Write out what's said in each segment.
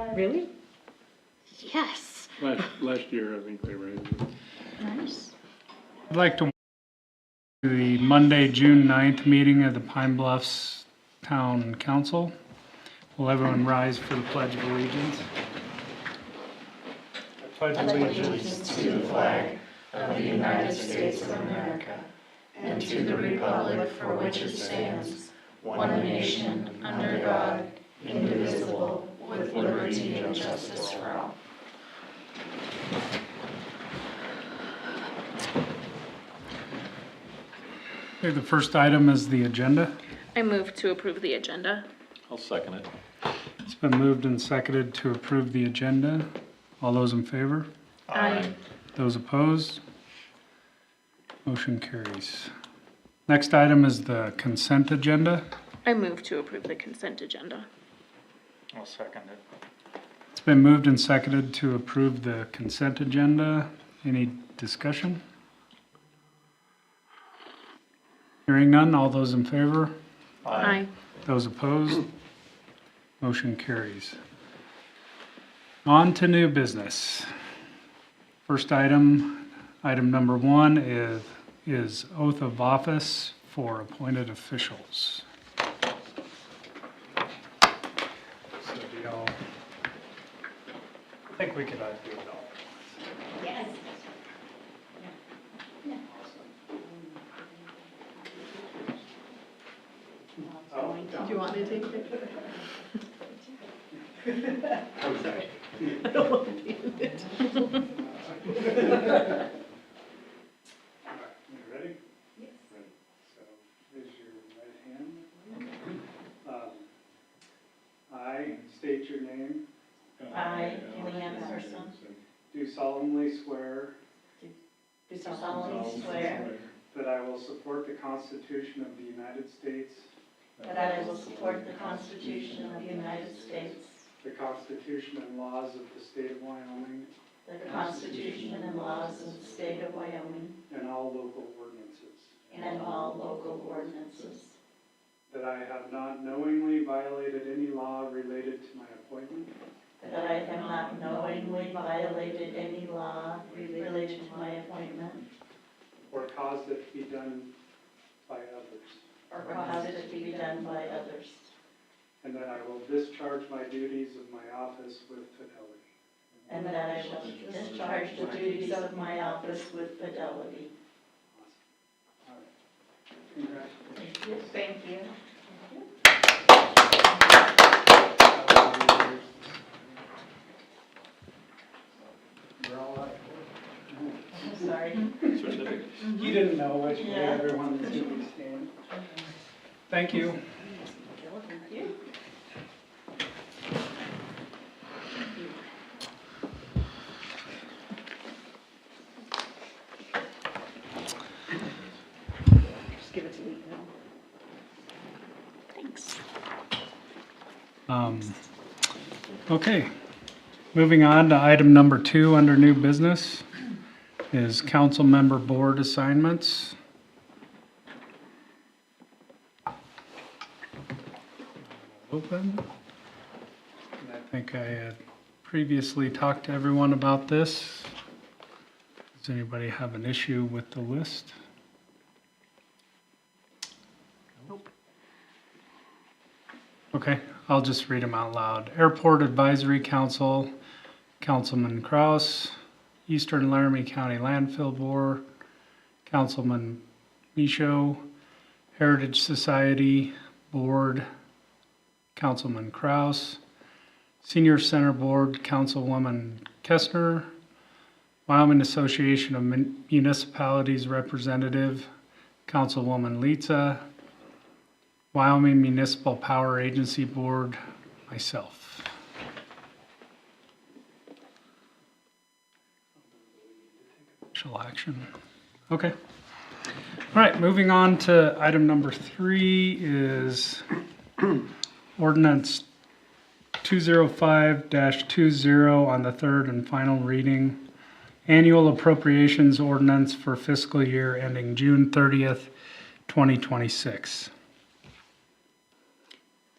Really? Yes. Last year, I think they raised it. Nice. I'd like to the Monday, June 9th meeting of the Pine Bluffs Town Council. Will everyone rise for the Pledge of Allegiance? I pledge allegiance to the flag of the United States of America and to the republic for which it stands, one nation, under God, indivisible, with liberty and justice for all. Okay, the first item is the agenda. I move to approve the agenda. I'll second it. It's been moved and seconded to approve the agenda. All those in favor? Aye. Those opposed? Motion carries. Next item is the consent agenda. I move to approve the consent agenda. I'll second it. It's been moved and seconded to approve the consent agenda. Any discussion? Hearing none, all those in favor? Aye. Those opposed? Motion carries. On to new business. First item number 1 is oath of office for appointed officials. So do y'all, I think we could do it all. Yes. Do you want me to take a picture? I'm sorry. I don't want to be in it. You ready? Yes. Ready. So raise your right hand. I state your name. I, Leanne Person, Do solemnly swear do solemnly swear that I will support the Constitution of the United States, that I will support the Constitution of the United States, the Constitution and laws of the state of Wyoming, the Constitution and laws of the state of Wyoming, and all local ordinances. and all local ordinances, That I have not knowingly violated any law related to my appointment that I have not knowingly violated any law related to my appointment or caused it to be done by others. or caused it to be done by others, And that I will discharge my duties of my office with fidelity. and that I will discharge the duties of my office with fidelity. All right. Congratulations. Thank you. We're all out. I'm sorry. You didn't know which way Yeah. everyone was going to stand. Thank you. Thank you. Just give it to me now. Thanks. Okay, moving on to item number 2 under new business is council member board assignments. Open. And I think I had previously talked to everyone about this. Does anybody have an issue with the list? Nope. Okay, I'll just read them out loud. Airport Advisory Council, Councilman Kraus. Eastern Laramie County Landfill Board, Councilman Michaud. Heritage Society Board, Councilman Kraus. Senior Center Board, Councilwoman Kestner. Wyoming Association of Municipalities Representative, Councilwoman Litza. Wyoming Municipal Power Agency Board, myself. Official action. Okay. All right, moving on to item number 3 is ordinance 205-20 on the third and final reading. Annual appropriations ordinance for fiscal year ending June 30th, 2026.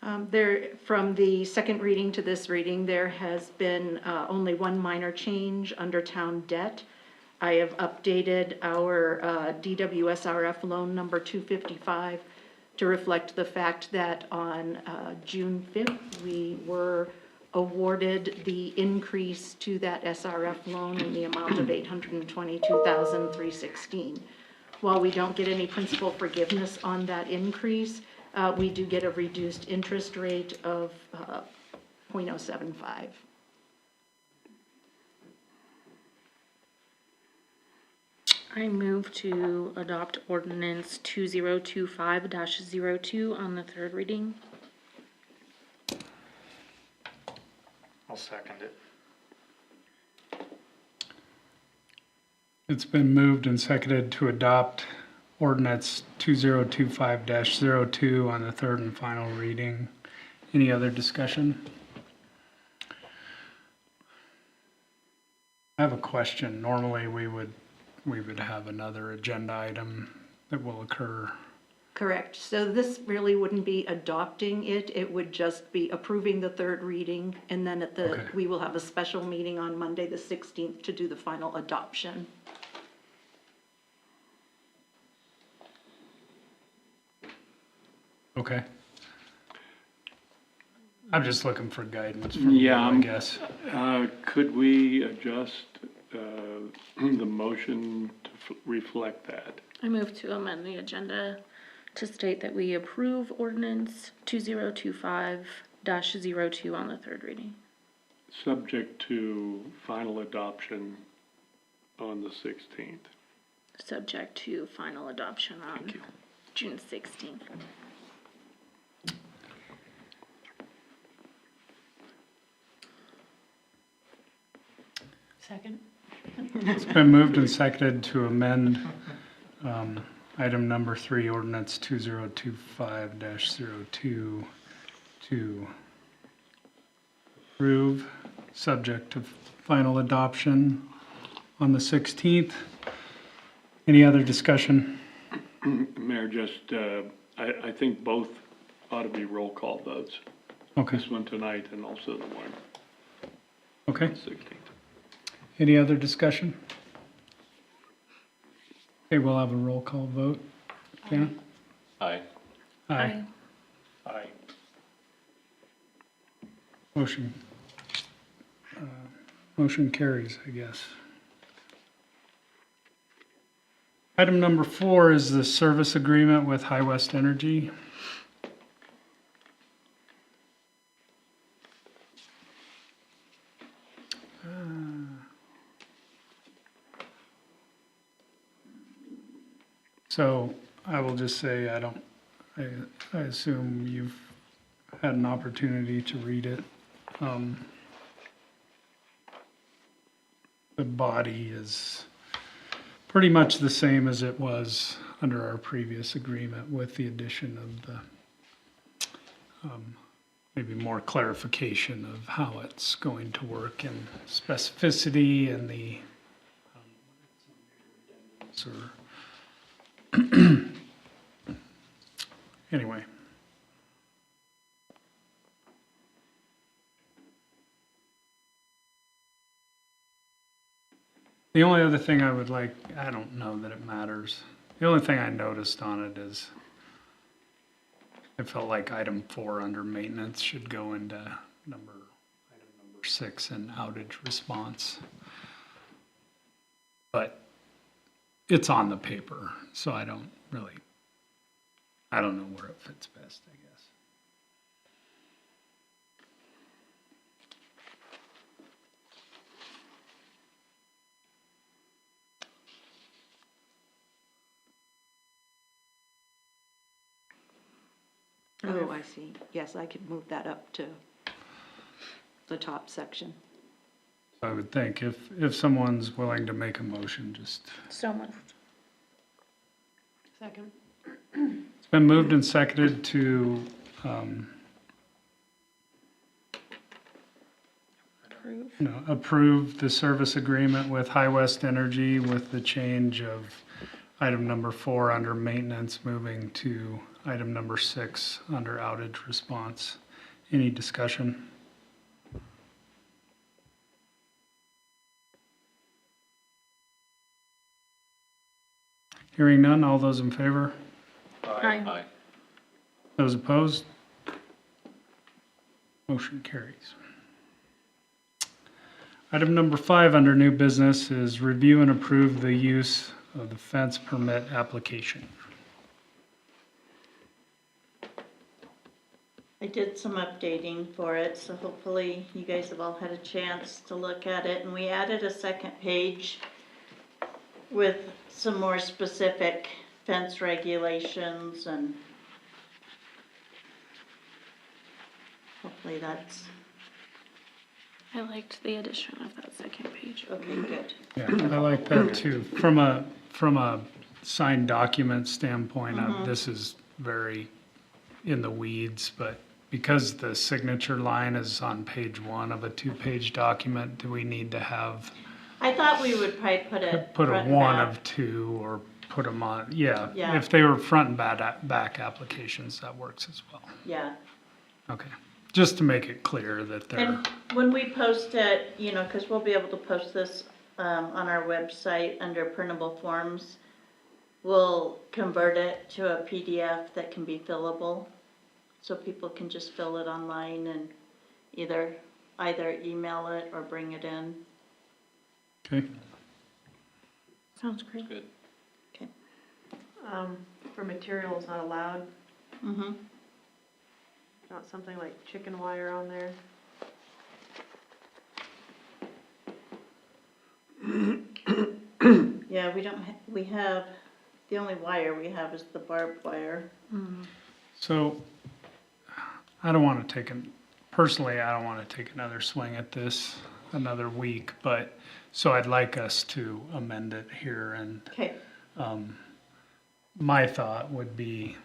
From the second reading to this reading, there has been only one minor change under town debt. I have updated our DWSRF loan number 255 to reflect the fact that on June 5th, we were awarded the increase to that SRF loan in the amount of $822,316. While we don't get any principal forgiveness on that increase, we do get a reduced interest rate of 0.075. I move to adopt ordinance 2025-02 on the third reading. I'll second it. It's been moved and seconded to adopt ordinance 2025-02 on the third and final reading. Any other discussion? I have a question. Normally, we would have another agenda item that will occur. Correct. So this really wouldn't be adopting it. It would just be approving the third reading, and then Okay. we will have a special meeting on Monday, the 16th, to do the final adoption. Okay. I'm just looking for guidance from you, Yeah, I guess. Could we adjust the motion to reflect that? I move to amend the agenda to state that we approve ordinance 2025-02 on the third reading. Subject to final adoption on the 16th. Subject to final adoption on Thank you. June 16th. Second. It's been moved and seconded to amend item number 3, ordinance 2025-02 to approve, subject to final adoption on the 16th. Any other discussion? Mayor, just, I think both ought to be roll call votes. Okay, This one tonight and also the one okay. on the 16th. Any other discussion? Okay, we'll have a roll call vote. Jana? Aye. Aye. Aye. Motion carries, I guess. Item number 4 is the service agreement with High West Energy. So I will just say, I assume you've had an opportunity to read it. The body is pretty much the same as it was under our previous agreement, with the addition of the maybe more clarification of how it's going to work, and specificity, and the anyway. The only other thing I would like, I don't know that it matters. The only thing I noticed on it is I felt like item 4 under maintenance should go into item number 6 in outage response. But it's on the paper, so I don't know where it fits best, I guess. Oh, I see. Yes, I could move that up to the top section. So I would think if someone's willing to make a motion, just, So moved. Second. it's been moved and seconded to, Approve. approve the service agreement with High West Energy with the change of item number 4 under maintenance, moving to item number 6 under outage response. Any discussion? Hearing none, all those in favor? Aye. Those opposed? Motion carries. Item number 5 under new business is review and approve the use of the fence permit application. I did some updating for it, so hopefully you guys have all had a chance to look at it. And we added a second page with some more specific fence regulations, and hopefully that's I liked the addition of that second page. okay, good. Yeah, I like that too. From a signed document standpoint, this is very in the weeds, but because the signature line is on page 1 of a 2-page document, do we need to have I thought we would probably put a put a front and 1 back. of 2 or put them on? Yeah, Yeah. if they were front and back applications, that works as well. Yeah, Okay, just to make it clear that they're, and when we post it, you know, cause we'll be able to post this, on our website under printable forms. We'll convert it to a PDF that can be fillable, so people can just fill it online and either email it or bring it in. okay, Sounds great. Good. Okay. For materials not allowed, Mm-hmm. not something like chicken wire on there. Yeah, we have, the only wire we have is the barbed wire. so I don't want to personally, I don't want to take another swing at this another week, but, so I'd like us to amend it here, and Okay, my thought would be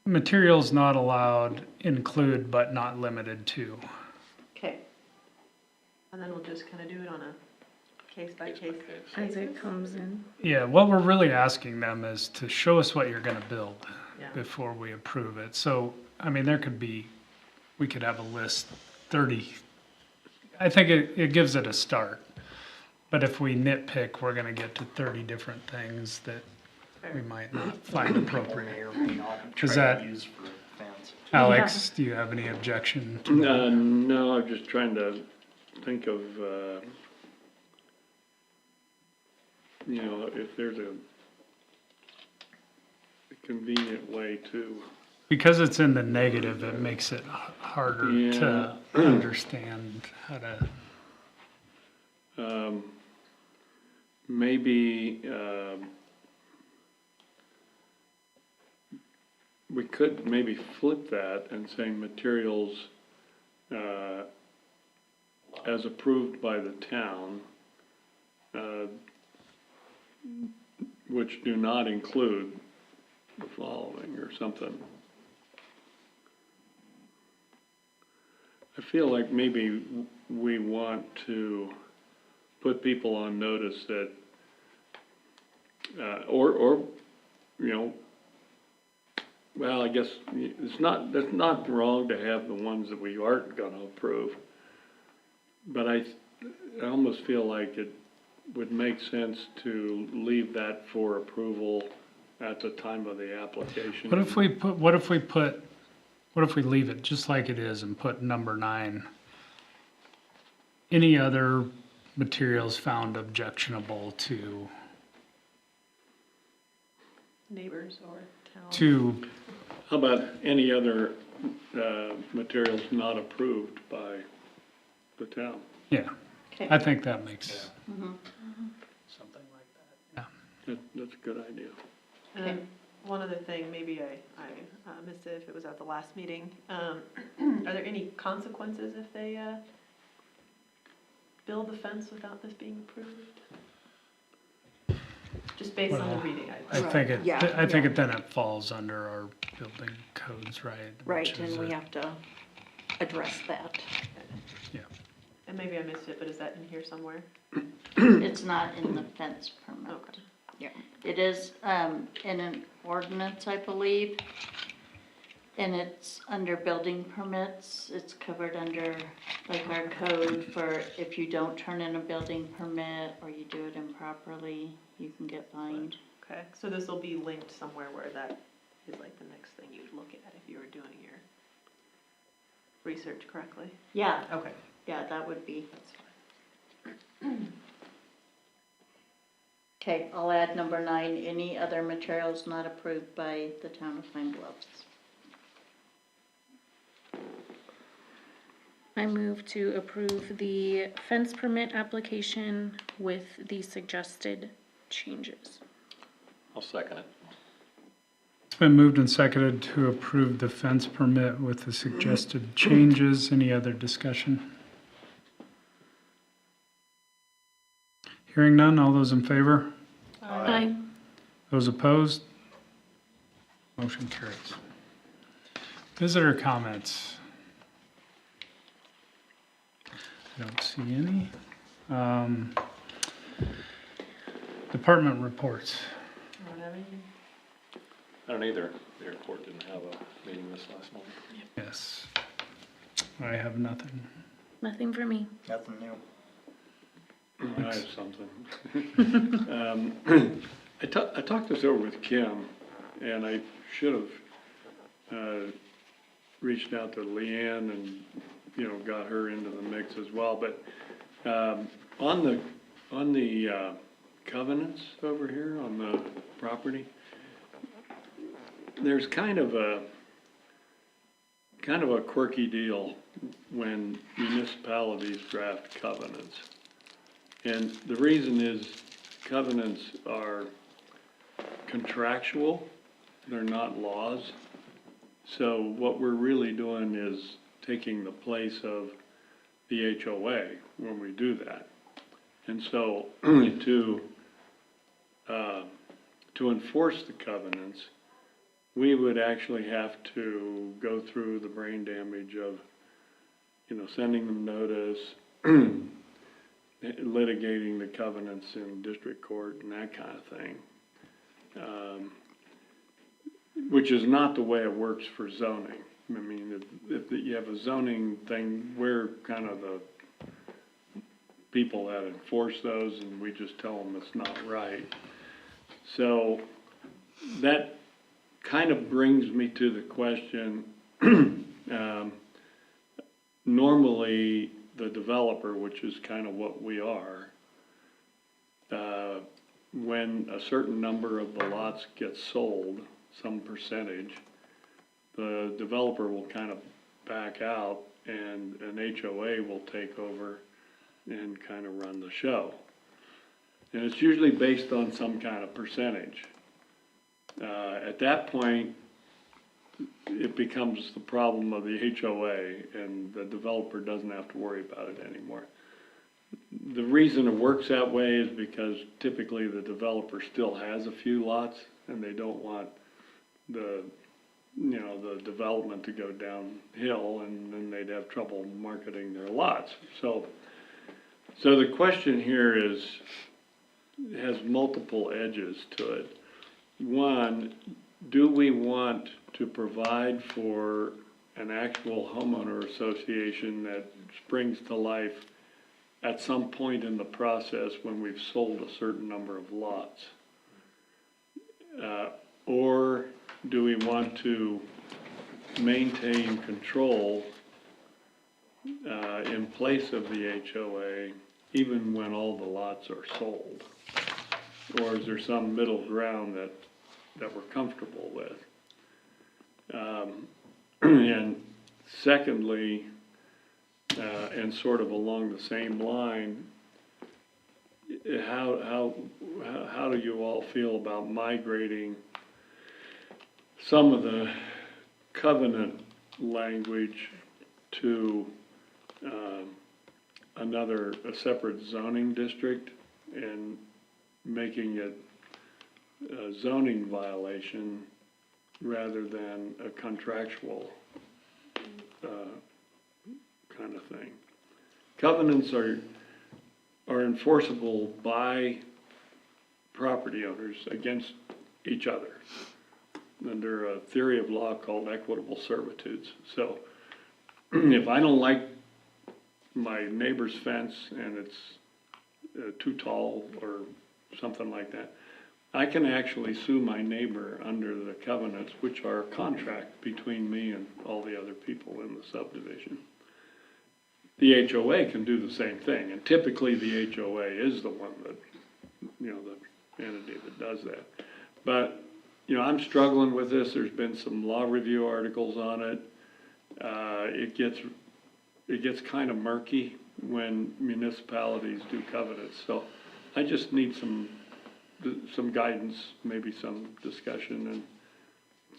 materials not allowed include but not limited to. okay, And then we'll just kind of do it on a case-by-case As basis. it comes in. Yeah, what we're really asking them is to show us what you're gonna build Yeah. before we approve it. So, I mean, we could have a list, 30. I think it gives it a start. But if we nitpick, we're gonna get to 30 different things that we might not find appropriate. May or may not Is try that- to use for fence. Alex, do you have any objection to that? No, I'm just trying to think of, you know, if there's a convenient way to, Because it's in the negative, it makes it harder to understand how to, maybe, we could maybe flip that and say materials, as approved by the town, which do not include the following or something. I feel like maybe we want to put people on notice that, or, you know, well, I guess that's not wrong to have the ones that we aren't gonna approve. But I almost feel like it would make sense to leave that for approval at the time of the application. what if we leave it just like it is and put number 9? Any other materials found objectionable to Neighbors or town. How about any other, materials not approved by the town? yeah, okay. I think that makes, Something like that. That's a good idea. And then one other thing, maybe I missed it if it was at the last meeting. Are there any consequences if they, build the fence without this being approved? Just based on the Well, reading. I think it, Yeah, I think yeah. it then it falls under our building codes, right? Right, Which is and we a- have to address that. Yeah, And maybe I missed it, but is that in here somewhere? It's not in the fence permit. Okay. Yeah, it is, in an ordinance, I believe, and it's under building permits. It's covered under, like, our code for if you don't turn in a building permit or you do it improperly, you can get fined. Okay, so this will be linked somewhere where that is like the next thing you'd look at if you were doing your research correctly? Yeah, Okay. yeah, that would be. That's fine. Okay, I'll add number 9, any other materials not approved by the town of Pine Bluffs. I move to approve the fence permit application with the suggested changes. I'll second it. It's been moved and seconded to approve the fence permit with the suggested changes. Any other discussion? Hearing none, all those in favor? Aye. Those opposed? Motion carries. Visitor comments? I don't see any. Department reports. I don't have anything. I don't either. The airport didn't have a meeting this last month. Yes. I have nothing. Nothing for me. Nothing new. I have something. I talked this over with Kim, and I should have reached out to Leanne and, got her into the mix as well. But on the covenants over here on the property, there's kind of a quirky deal when municipalities draft covenants. And the reason is covenants are contractual, they're not laws. So what we're really doing is taking the place of the HOA when we do that. And so to enforce the covenants, we would actually have to go through the brain damage of, sending them notice, litigating the covenants in district court and that kind of thing. Which is not the way it works for zoning. I mean, if you have a zoning thing, we're kind of the people that enforce those, and we just tell them it's not right. So that kind of brings me to the question, normally the developer, which is kind of what we are, when a certain number of the lots get sold, some percentage, the developer will kind of back out and an HOA will take over and kind of run the show. And it's usually based on some kind of percentage. At that point, it becomes the problem of the HOA and the developer doesn't have to worry about it anymore. The reason it works that way is because typically the developer still has a few lots and they don't want the development to go downhill and then they'd have trouble marketing their lots. So the question here has multiple edges to it. One, do we want to provide for an actual homeowner association that springs to life at some point in the process when we've sold a certain number of lots? Or do we want to maintain control in place of the HOA even when all the lots are sold? Or is there some middle ground that we're comfortable with? And secondly, and sort of along the same line, how do you all feel about migrating some of the covenant language to a separate zoning district and making it a zoning violation rather than a contractual kind of thing? covenants are enforceable by property owners against each other under a theory of law called equitable servitudes. So if I don't like my neighbor's fence and it's too tall or something like that, I can actually sue my neighbor under the covenants, which are a contract between me and all the other people in the subdivision. The HOA can do the same thing, and typically the HOA is the one that, you know, the entity that does that. But, you know, I'm struggling with this. There's been some law review articles on it. It gets kind of murky when municipalities do covenants. So I just need some guidance, maybe some discussion, and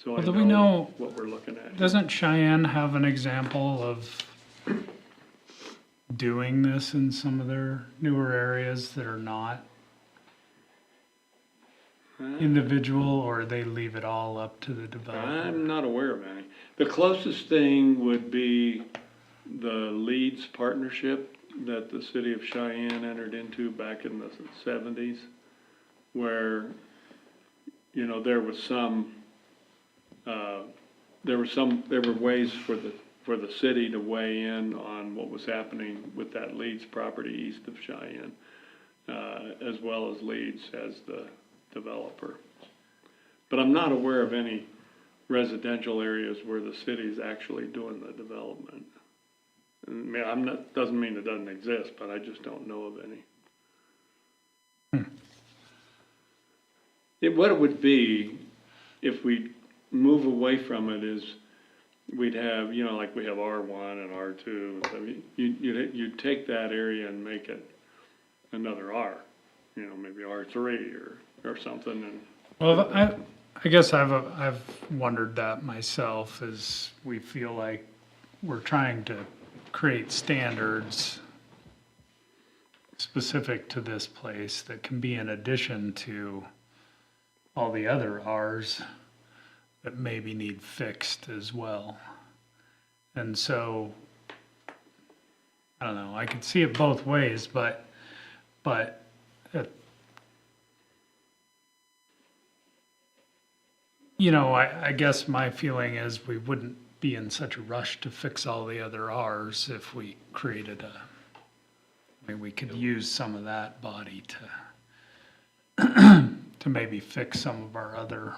so Well, I do we know- what we're looking at. Doesn't Cheyenne have an example of doing this in some of their newer areas that are not individual, or they leave it all up to the developer? I'm not aware of any. The closest thing would be the Leeds partnership that the city of Cheyenne entered into back in the 70s, where, you know, there were ways for the city to weigh in on what was happening with that Leeds property east of Cheyenne, as well as Leeds as the developer. But I'm not aware of any residential areas where the city's actually doing the development. I mean, doesn't mean it doesn't exist, but I just don't know of any. What it would be, if we move away from it, is we'd have, you know, like we have R1 and R2. So you'd take that area and make it another R, you know, maybe R3 or something. And Well, I guess I've wondered that myself, is we feel like we're trying to create standards specific to this place that can be in addition to all the other Rs that maybe need fixed as well. And so, I don't know, I could see it both ways, but you know, I guess my feeling is we wouldn't be in such a rush to fix all the other Rs if we created I mean, we could use some of that body to maybe fix some of our other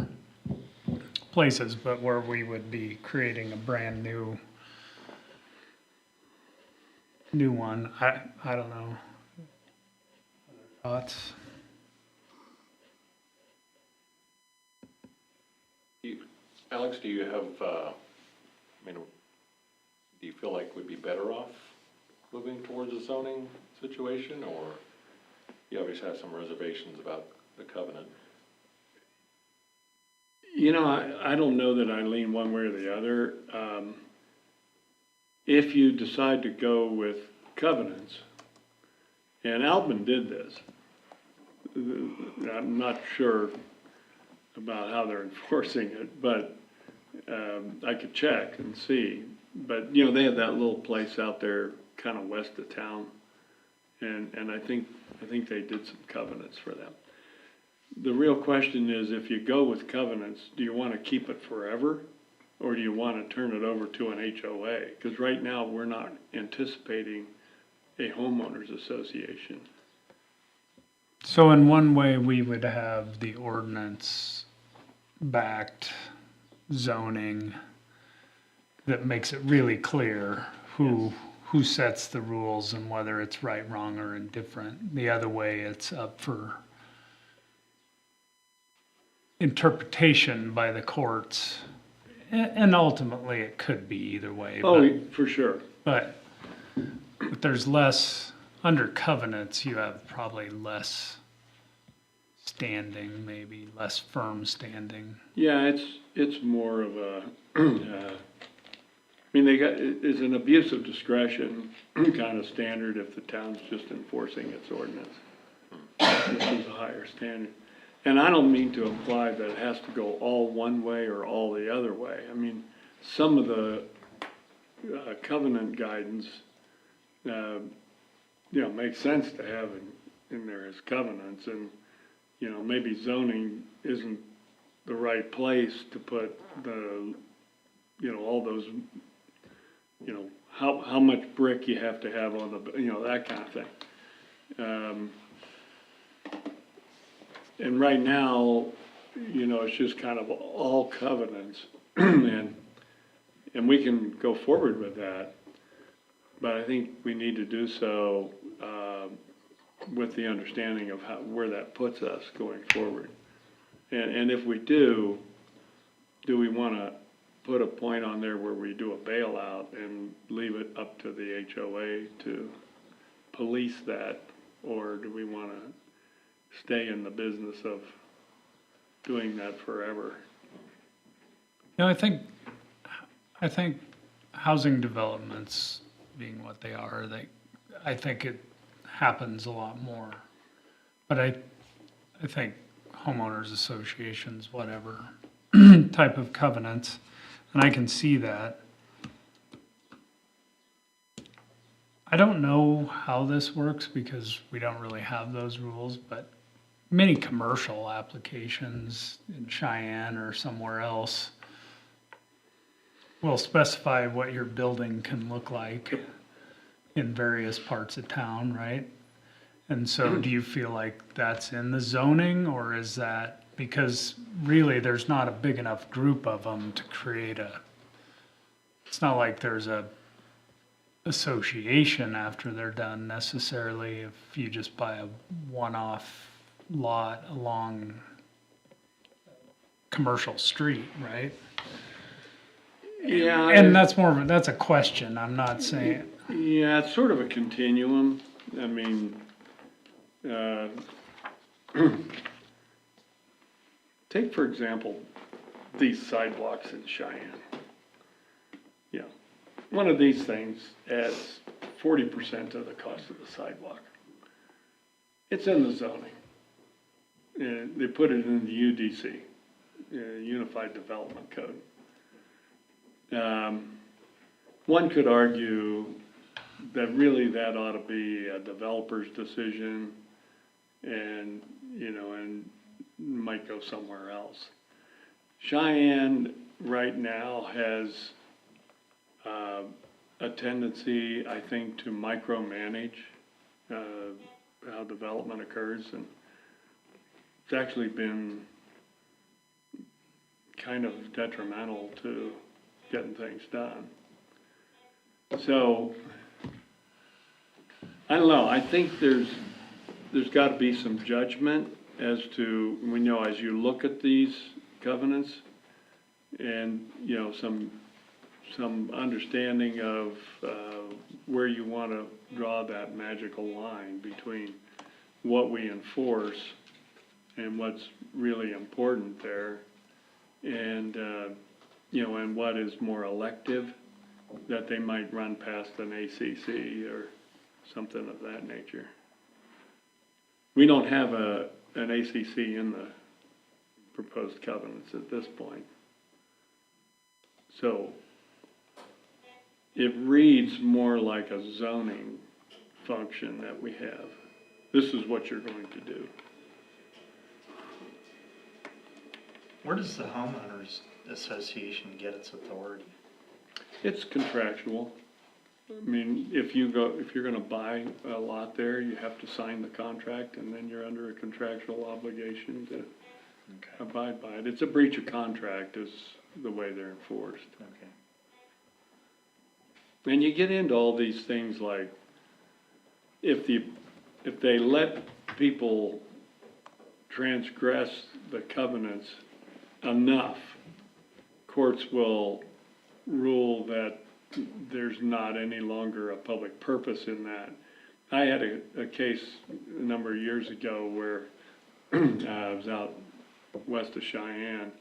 places, but where we would be creating a brand new one, I don't know. Other thoughts? Alex, do you have, do you feel like we'd be better off moving towards a zoning situation, or you always have some reservations about the covenant? you know, I don't know that I lean one way or the other. If you decide to go with covenants, and Albin did this, I'm not sure about how they're enforcing it, but I could check and see. But, you know, they have that little place out there kind of west of town, and I think they did some covenants for them. The real question is, if you go with covenants, do you want to keep it forever, or do you want to turn it over to an HOA? Because right now, we're not anticipating a homeowners association. So in one way, we would have the ordinance-backed zoning that makes it really clear who sets the rules and whether it's right, wrong, or indifferent. The other way, it's up for interpretation by the courts. And ultimately, it could be either way. Oh, for sure. But there's less, under covenants, you have probably less standing, maybe less firm standing. Yeah, it's more of a, I mean, it's an abuse of discretion kind of standard if the town's just enforcing its ordinance, which is a higher standard. And I don't mean to imply that it has to go all one way or all the other way. I mean, some of the covenant guidance you know, makes sense to have in there as covenants, and, you know, maybe zoning isn't the right place to put the, you know, all those, you know, how much brick you have to have on the, you know, that kind of thing. And right now, you know, it's just kind of all covenants, and we can go forward with that, but I think we need to do so, with the understanding of where that puts us going forward. And if we do we wanna put a point on there where we do a bailout and leave it up to the HOA to police that? Or do we wanna stay in the business of doing that forever? No, I think housing developments being what they are, I think it happens a lot more. But I think homeowners associations, whatever, type of covenants, and I can see that. I don't know how this works because we don't really have those rules, but many commercial applications in Cheyenne or somewhere else will specify what your building can look like in various parts of town, right? And so do you feel like that's in the zoning, or is that, because really there's not a big enough group of them to create it's not like there's a association after they're done necessarily if you just buy a one-off lot along commercial street, right? Yeah. And that's a question, I'm not saying. Yeah, it's sort of a continuum. I mean, take for example, these sidewalks in Cheyenne. Yeah, one of these things adds 40% of the cost of the sidewalk. It's in the zoning. They put it in the UDC, Unified Development Code. One could argue that really that ought to be a developer's decision, and, you know, and might go somewhere else. Cheyenne right now has a tendency, I think, to micromanage how development occurs, and it's actually been kind of detrimental to getting things done. So, I don't know, I think there's gotta be some judgment as to, you know, as you look at these covenants, and, you know, some understanding of where you wanna draw that magical line between what we enforce and what's really important there, and, you know, and what is more elective, that they might run past an ACC or something of that nature. We don't have an ACC in the proposed covenants at this point. So it reads more like a zoning function that we have. This is what you're going to do. Where does the homeowners association get its authority? It's contractual. I mean, if you're gonna buy a lot there, you have to sign the contract, and then you're under a contractual obligation to abide by it. It's a breach of contract is the way they're enforced. Okay. And you get into all these things like, if they let people transgress the covenants enough, courts will rule that there's not any longer a public purpose in that. I had a case a number of years ago where I was out west of Cheyenne,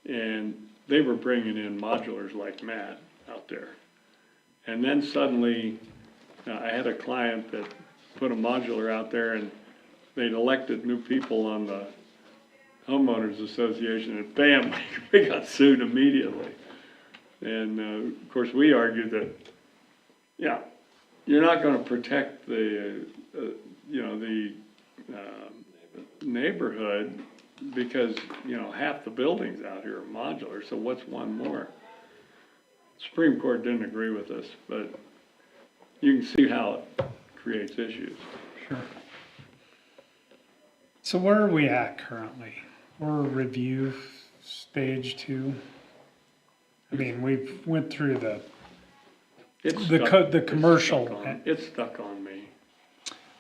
and they were bringing in modulars like mad out there. And then suddenly, I had a client that put a modular out there, and they'd elected new people on the homeowners association, and bam, we got sued immediately. And of course, we argued that, yeah, you're not gonna protect the, the neighborhood because, half the buildings out here are modular, so what's one more? Supreme Court didn't agree with us, but you can see how it creates issues. Sure. So where are we at currently? We're review stage 2. I mean, we've went through the commercial, It's stuck on me.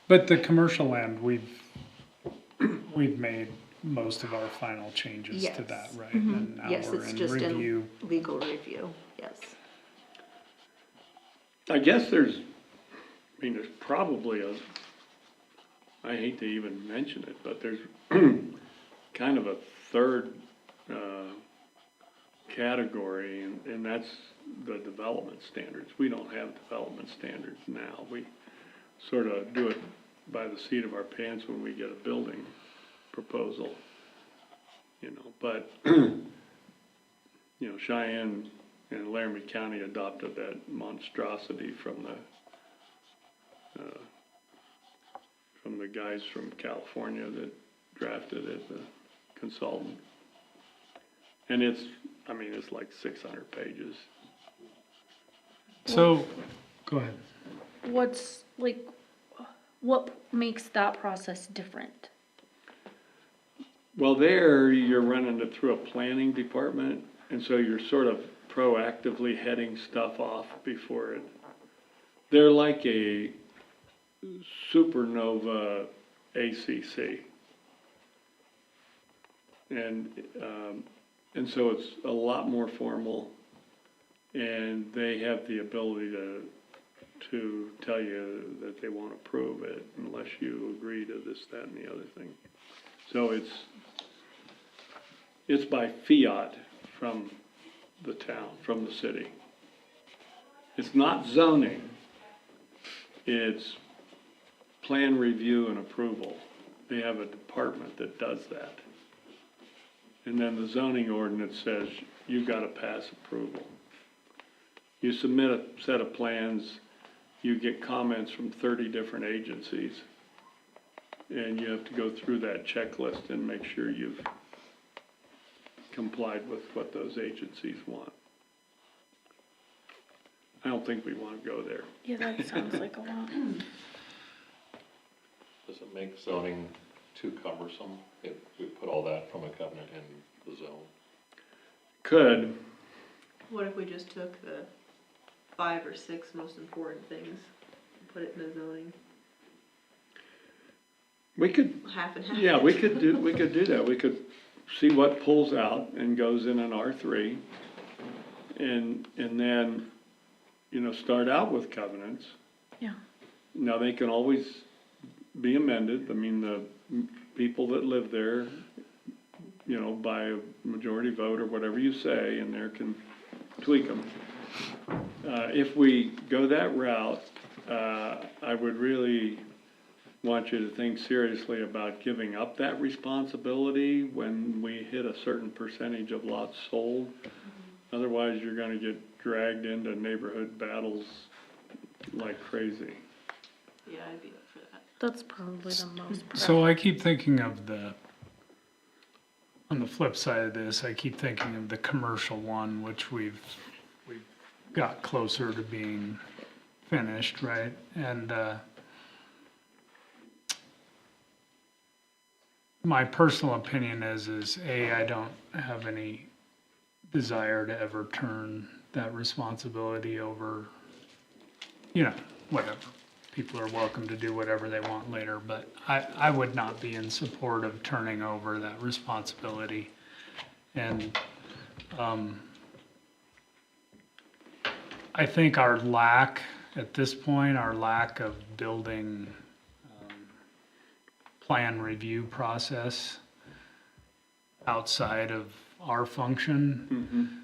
but the commercial end, we've made most of our final changes to that, Yes. right? And now Yes, we're it's in just review. in legal review, yes. I guess there's probably I hate to even mention it, but there's kind of a third, category, and that's the development standards. We don't have development standards now. We sort of do it by the seat of our pants when we get a building proposal, but, Cheyenne and Laramie County adopted that monstrosity from the guys from California that drafted it, the consultant. And it's like 600 pages. So, go ahead. What makes that process different? Well, there, you're running it through a planning department, and so you're sort of proactively heading stuff off before it. They're like a supernova ACC. And so it's a lot more formal, and they have the ability to tell you that they won't approve it unless you agree to this, that, and the other thing. So it's by fiat from the town, from the city. It's not zoning, it's plan review and approval. They have a department that does that. And then the zoning ordinance says you've got to pass approval. You submit a set of plans, you get comments from 30 different agencies, and you have to go through that checklist and make sure you've complied with what those agencies want. I don't think we want to go there. Yeah, that sounds like a lot. Does it make zoning too cumbersome if we put all that from a covenant in the zone? Could. What if we just took the 5 or 6 most important things and put it in the zoning, We could, half and half? yeah, we could do that. We could see what pulls out and goes in an R3, and then, start out with covenants. Yeah. Now, they can always be amended. I mean, the people that live there, by a majority vote or whatever you say, and there can tweak them. If we go that route, I would really want you to think seriously about giving up that responsibility when we hit a certain percentage of lots sold. Otherwise, you're gonna get dragged into neighborhood battles like crazy. Yeah, I'd be up for that. That's probably the most. So I keep thinking of on the flip side of this, I keep thinking of the commercial one, which we've got closer to being finished, right? And, my personal opinion is I don't have any desire to ever turn that responsibility over, whatever. People are welcome to do whatever they want later, but I would not be in support of turning over that responsibility. And, I think at this point, our lack of building, plan review process outside of our function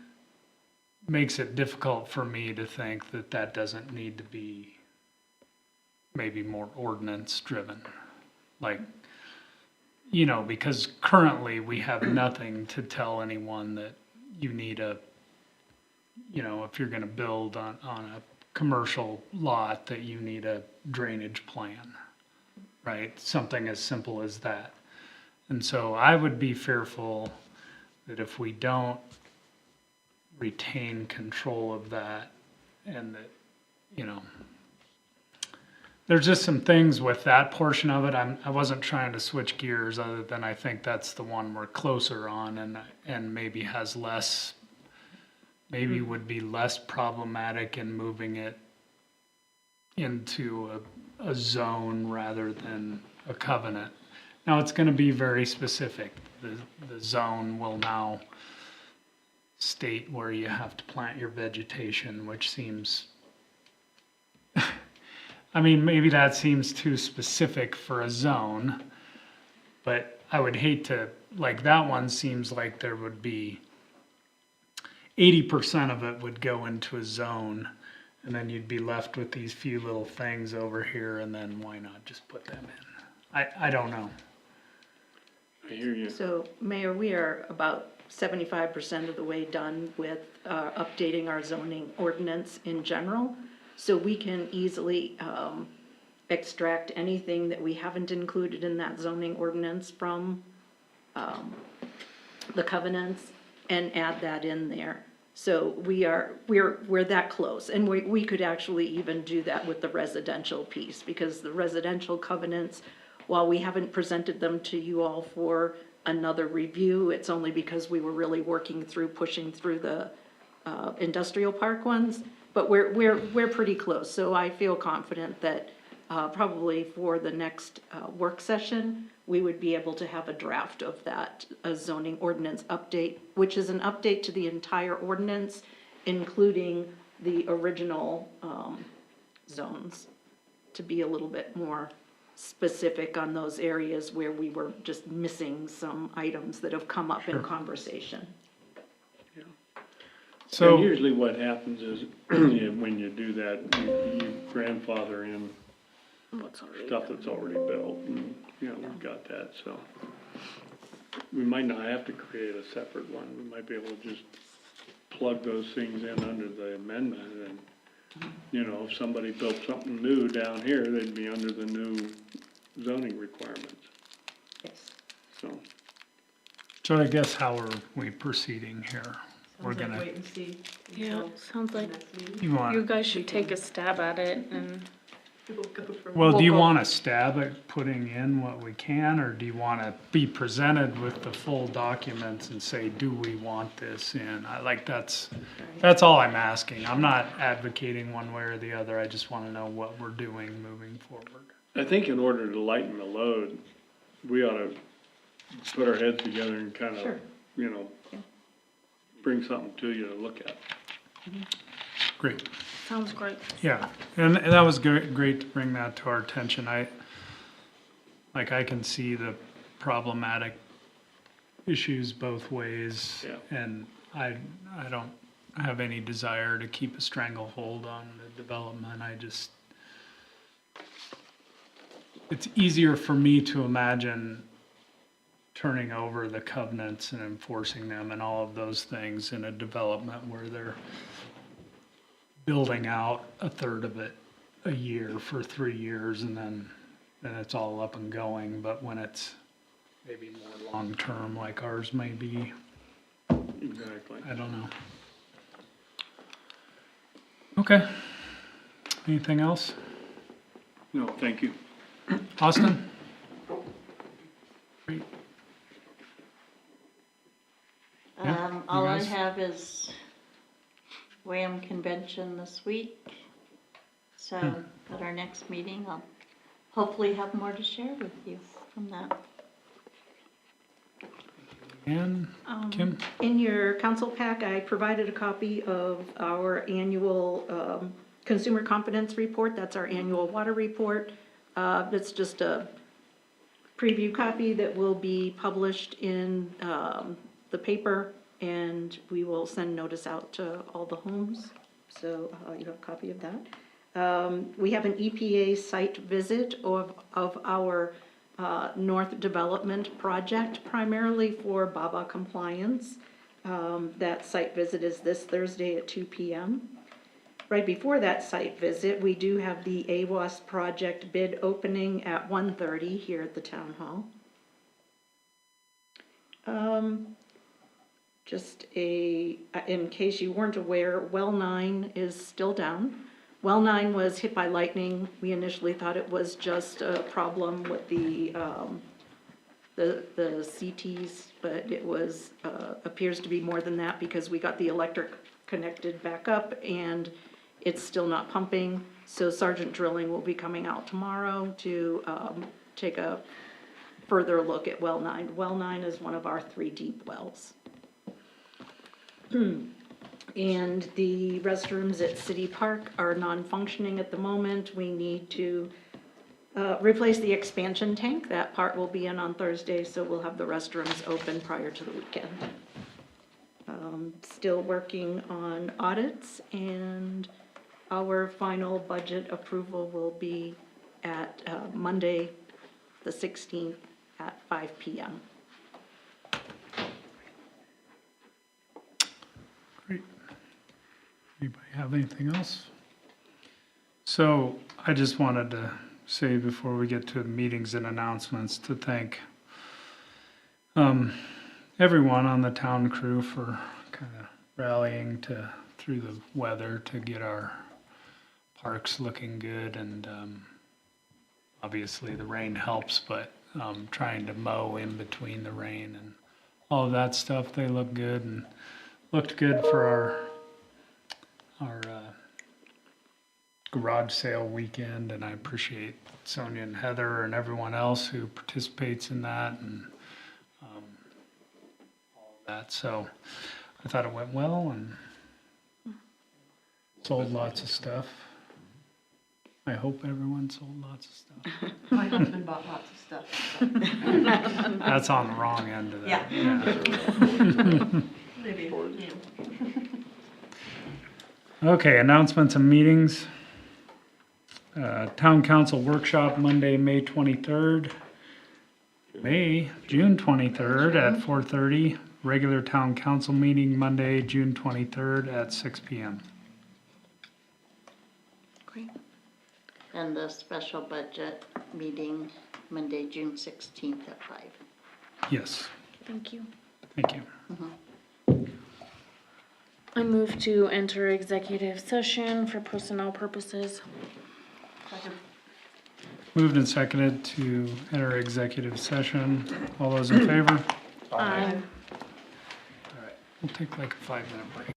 makes it difficult for me to think that doesn't need to be maybe more ordinance driven. Like, because currently we have nothing to tell anyone that you need if you're gonna build on a commercial lot that you need a drainage plan, right? Something as simple as that. And so I would be fearful that if we don't retain control of that, and that, you know, there's just some things with that portion of it. I wasn't trying to switch gears, other than I think that's the one we're closer on, and maybe has less, maybe would be less problematic in moving it into a zone rather than a covenant. Now, it's gonna be very specific. The zone will now state where you have to plant your vegetation, which seems, I mean, maybe that seems too specific for a zone, but I would hate to, like, that one seems like there would be 80% of it would go into a zone, and then you'd be left with these few little things over here, and then why not just put them in? I don't know. I hear you. So, Mayor, we are about 75% of the way done with updating our zoning ordinance in general. So we can easily extract anything that we haven't included in that zoning ordinance from the covenants and add that in there. So we're that close, and we could actually even do that with the residential piece, because the residential covenants, while we haven't presented them to you all for another review, it's only because we were really working through, pushing through the industrial park ones, but we're pretty close. So I feel confident that probably for the next work session, we would be able to have a draft of that zoning ordinance update, which is an update to the entire ordinance, including the original zones, to be a little bit more specific on those areas where we were just missing some items that have come up in conversation. So, And usually what happens is, when you do that, you grandfather in stuff that's already built, and, you know, we've got that, so. We might not have to create a separate one, we might be able to just plug those things in under the amendment, and, you know, if somebody built something new down here, they'd be under the new zoning requirements, Yes. so I guess how are we proceeding here? We're Sounds like gonna, wait and see. Yeah, until sounds the like next meeting. you you want, guys should take a stab at it, and We'll go from well, do you We'll go- want to stab at putting in what we can, or do you want to be presented with the full documents and say, do we want this in? That's all I'm asking. I'm not advocating one way or the other. I just want to know what we're doing moving forward. I think in order to lighten the load, we ought to put our heads together and kind of, Sure. you know, bring something to you to look at. Great. sounds great. Yeah, and that was great to bring that to our attention. I can see the problematic issues both ways. Yeah. And I don't have any desire to keep a stranglehold on the development. It's easier for me to imagine turning over the covenants and enforcing them and all of those things in a development where they're building out a third of it a year for 3 years, and then it's all up and going. But when it's maybe more long-term like ours may be, Exactly. I don't know. Okay. Anything else? No, thank you. Austin? Great. Yeah, you All I guys? have is WAM convention this week. So at our next meeting, I'll hopefully have more to share with you from that. And Kim? In your council pack, I provided a copy of our annual consumer confidence report. That's our annual water report. It's just a preview copy that will be published in the paper, and we will send notice out to all the homes. So you have a copy of that. We have an EPA site visit of our North Development Project, primarily for BABA compliance. That site visit is this Thursday at 2 p.m. right before that site visit, we do have the AWAS project bid opening at 1:30 here at the town hall. In case you weren't aware, well 9 is still down. Well 9 was hit by lightning. We initially thought it was just a problem with the CTs, but it was, appears to be more than that because we got the electric connected back up and it's still not pumping. So Sergeant Drilling will be coming out tomorrow to take a further look at well 9. Well 9 is one of our 3 deep wells. And the restrooms at City Park are non-functioning at the moment. We need to replace the expansion tank. That part will be in on Thursday, so we'll have the restrooms open prior to the weekend. Still working on audits, and our final budget approval will be at Monday, the 16th at 5 p.m. Great. Anybody have anything else? So I just wanted to say before we get to meetings and announcements to thank everyone on the town crew for kind of rallying through the weather to get our parks looking good, and obviously the rain helps, but trying to mow in between the rain and all of that stuff, they look good and looked good for our garage sale weekend, and I appreciate Sonia and Heather and everyone else who participates in that and all of that. So I thought it went well and sold lots of stuff. I hope everyone sold lots of stuff. My husband bought lots of stuff. So. That's on the wrong end of that. Yeah. Maybe, Okay, announcements and meetings. Town Council Workshop Monday, June 23rd at 4:30. Regular Town Council meeting Monday, June 23rd at 6 p.m. Great. And the special budget meeting Monday, June 16th at 5. Yes, Thank you. thank you. I move to enter executive session for personnel purposes. Moved and seconded to enter executive session. All those in favor? Aye. All right, we'll take like a 5-minute break.